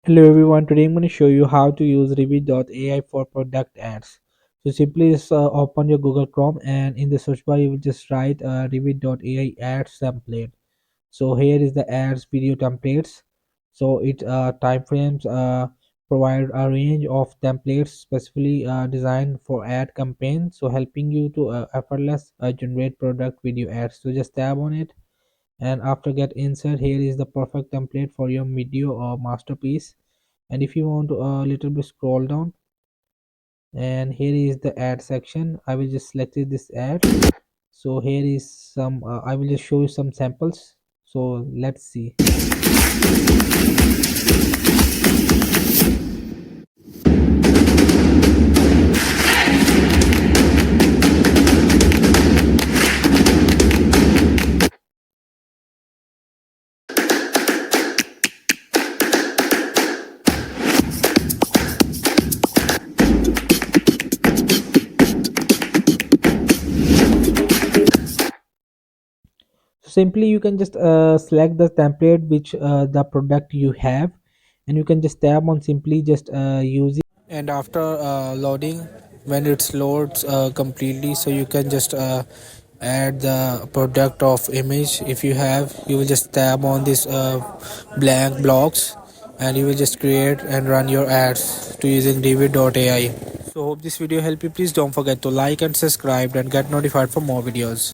Hello everyone, today I'm going to show you how to use Revid.ai for product ads. So simply just open your Google Chrome and in the search bar you will just write Revid.ai ads template. So here is the ads video templates. So it time frames provide a range of templates specifically designed for ad campaigns, so helping you to effortless generate product video ads. So just tap on it, and after get insert, here is the perfect template for your video or masterpiece. And if you want to a little bit scroll down, and here is the ad section, I will just select this ad. So here is some I will just show you some samples, so let's see. So simply you can just select the template which the product you have, and you can just tap on simply just use it. And after loading, when it loads completely, so you can just add the product of image. If you have, you will just tap on this blank blocks, and you will just create and run your ads to using Revid.ai. So hope this video helped you. Please don't forget to like and subscribe and get notified for more videos.